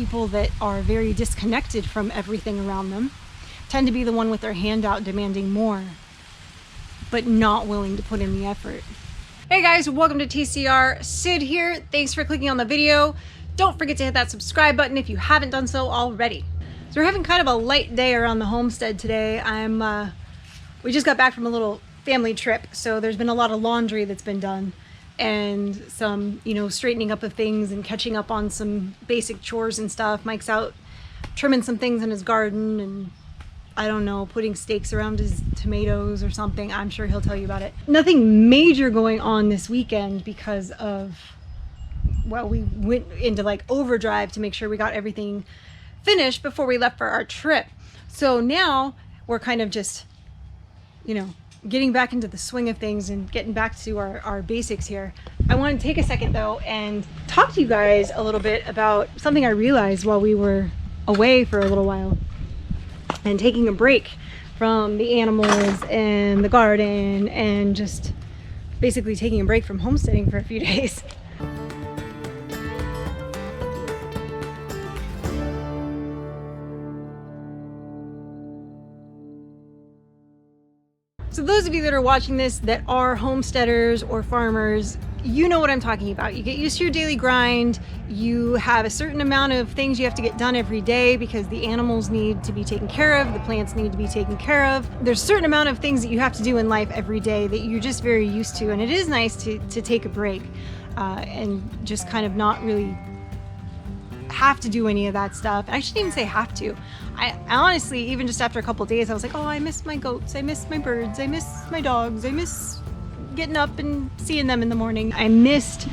people that are very disconnected from everything around them tend to be the one with their hand out demanding more, but not willing to put in the effort. Hey guys, welcome to TCR. Sid here. Thanks for clicking on the video. Don't forget to hit that subscribe button if you haven't done so already. So we're having kind of a light day around the homestead today. We just got back from a little family trip, so there's been a lot of laundry that's been done and some, straightening up of things and catching up on some basic chores and stuff. Mike's out trimming some things in his garden and I don't know, putting stakes around his tomatoes or something. I'm sure he'll tell you about it. Nothing major going on this weekend because of, well, we went into like overdrive to make sure we got everything finished before we left for our trip. So now we're kind of just, getting back into the swing of things and getting back to our basics here. I want to take a second though and talk to you guys a little bit about something I realized while we were away for a little while and taking a break from the animals and the garden and just basically taking a break from homesteading for a few days. So those of you that are watching this that are homesteaders or farmers, you know what I'm talking about. You get used to your daily grind. You have a certain amount of things you have to get done every day because the animals need to be taken care of, the plants need to be taken care of. There's a certain amount of things that you have to do in life every day that you're just very used to, and it is nice to take a break and just kind of not really have to do any of that stuff. I shouldn't even say have to. I honestly, even just after a couple of days, I was like, oh, I miss my goats, I miss my birds, I miss my dogs, I miss getting up and seeing them in the morning. I missed,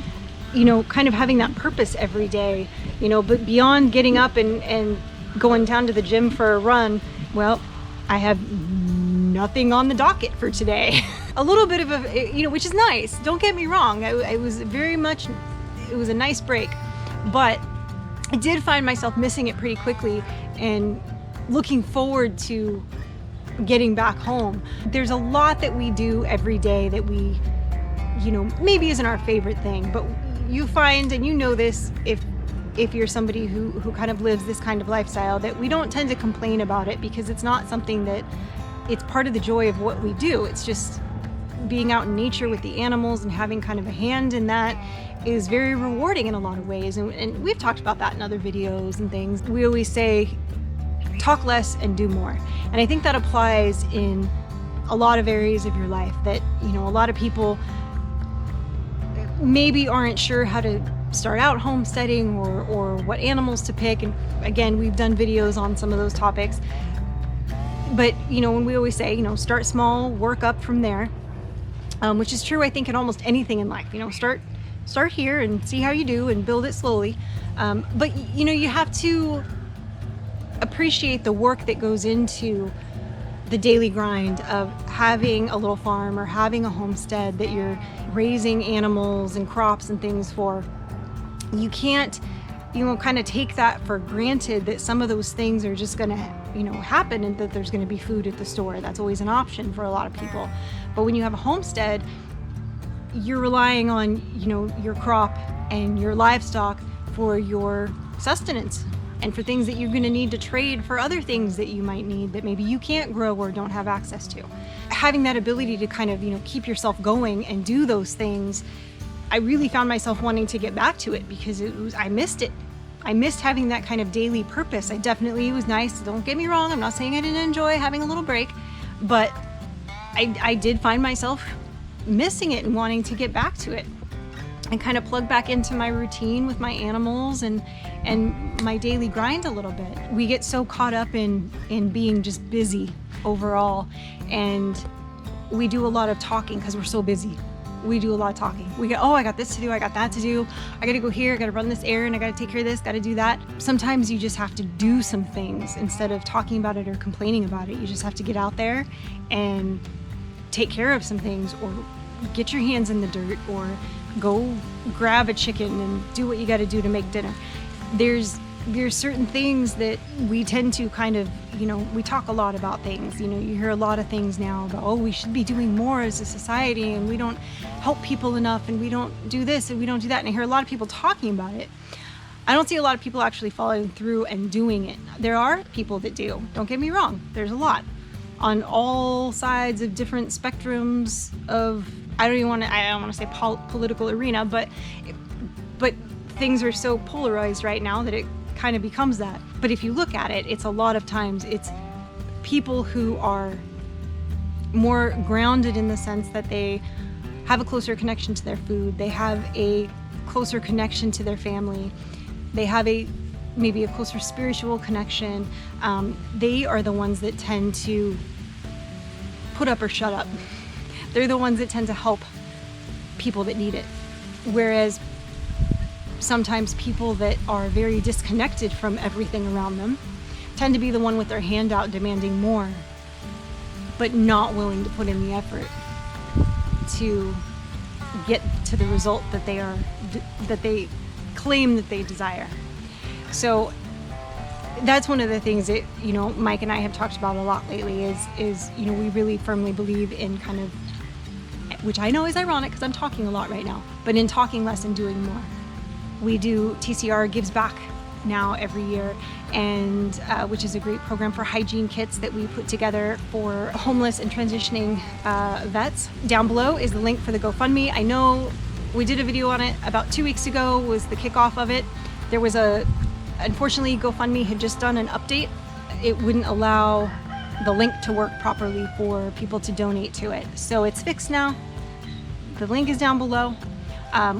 kind of having that purpose every day, but beyond getting up and going down to the gym for a run, well, I have nothing on the docket for today. A little bit of a, which is nice. Don't get me wrong. It was a nice break, but I did find myself missing it pretty quickly and looking forward to getting back home. There's a lot that we do every day that we, maybe isn't our favorite thing, but you find, and you know this if you're somebody who kind of lives this kind of lifestyle, that we don't tend to complain about it because it's not something that, it's part of the joy of what we do. It's just being out in nature with the animals and having kind of a hand in that is very rewarding in a lot of ways. And we've talked about that in other videos and things. We always say, talk less and do more. And I think that applies in a lot of areas of your life that, a lot of people maybe aren't sure how to start out homesteading or what animals to pick. And again, we've done videos on some of those topics. But, when we always say, start small, work up from there, which is true, I think, in almost anything in life. Start here and see how you do and build it slowly. But, you have to appreciate the work that goes into the daily grind of having a little farm or having a homestead that you're raising animals and crops and things for. You can't, kind of take that for granted that some of those things are just going to, happen and that there's going to be food at the store. That's always an option for a lot of people. But when you have a homestead, you're relying on, your crop and your livestock for your sustenance and for things that you're going to need to trade for other things that you might need that maybe you can't grow or don't have access to. Having that ability to kind of, keep yourself going and do those things, I really found myself wanting to get back to it because I missed it. I missed having that kind of daily purpose. It was nice. Don't get me wrong. I'm not saying I didn't enjoy having a little break, but I did find myself missing it and wanting to get back to it and kind of plug back into my routine with my animals and my daily grind a little bit. We get so caught up in being just busy overall, and we do a lot of talking because we're so busy. We do a lot of talking. We go, oh, I got this to do, I got that to do, I gotta go here, I gotta run this errand, I gotta take care of this, gotta do that. Sometimes you just have to do some things instead of talking about it or complaining about it. You just have to get out there and take care of some things, or get your hands in the dirt, or go grab a chicken and do what you gotta do to make dinner. There's certain things that we tend to kind of, we talk a lot about things. You hear a lot of things now about, oh, we should be doing more as a society, and we don't help people enough, and we don't do this and we don't do that. And I hear a lot of people talking about it. I don't see a lot of people actually following through and doing it. There are people that do, don't get me wrong, there's a lot on all sides of different spectrums of, I don't want to say political arena, but things are so polarized right now that it kind of becomes that. But if you look at it, it's a lot of times it's people who are more grounded in the sense that they have a closer connection to their food, they have a closer connection to their family, they have maybe a closer spiritual connection. They are the ones that tend to put up or shut up. They're the ones that tend to help people that need it. Whereas sometimes people that are very disconnected from everything around them tend to be the one with their hand out demanding more, but not willing to put in the effort to get to the result that they claim that they desire. So that's one of the things that, you know, Mike and I have talked about a lot lately is, you know, we really firmly believe in kind of, which I know is ironic because I'm talking a lot right now, but in talking less and doing more. We do TCR Gives Back now every year, and which is a great program for hygiene kits that we put together for homeless and transitioning vets. Down below is the link for the GoFundMe. I know we did a video on it about 2 weeks ago, was the kickoff of it. There was unfortunately, GoFundMe had just done an update. It wouldn't allow the link to work properly for people to donate to it. So it's fixed now. The link is down below.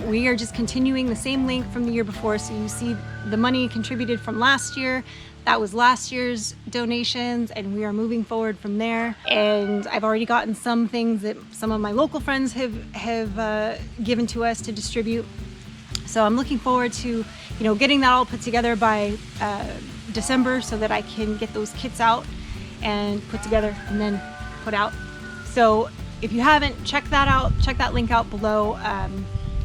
We are just continuing the same link from the year before. So you see the money contributed from last year. That was last year's donations, and we are moving forward from there. And I've already gotten some things that some of my local friends have given to us to distribute. So I'm looking forward to, you know, getting that all put together by December so that I can get those kits out and put together and then put out. So if you haven't, check that out. Check that link out below.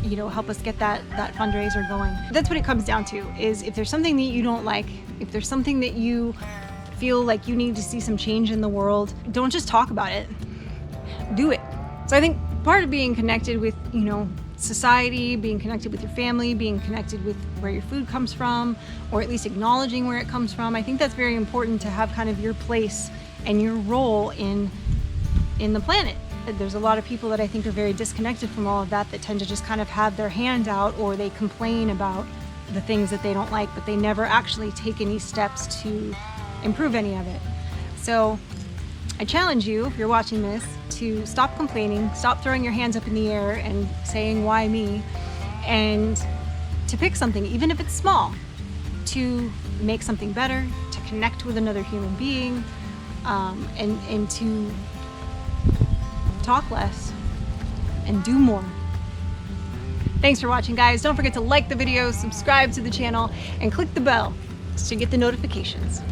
You know, help us get that fundraiser going. That's what it comes down to, is if there's something that you don't like, if there's something that you feel like you need to see some change in the world, don't just talk about it, do it. So I think part of being connected with, you know, society, being connected with your family, being connected with where your food comes from, or at least acknowledging where it comes from, I think that's very important to have kind of your place and your role in the planet. There's a lot of people that I think are very disconnected from all of that tend to just kind of have their hand out, or they complain about the things that they don't like, but they never actually take any steps to improve any of it. So I challenge you, if you're watching this, to stop complaining, stop throwing your hands up in the air and saying, why me? And to pick something, even if it's small, to make something better, to connect with another human being, and to talk less and do more. Thanks for watching, guys. Don't forget to like the video, subscribe to the channel, and click the bell to get the notifications.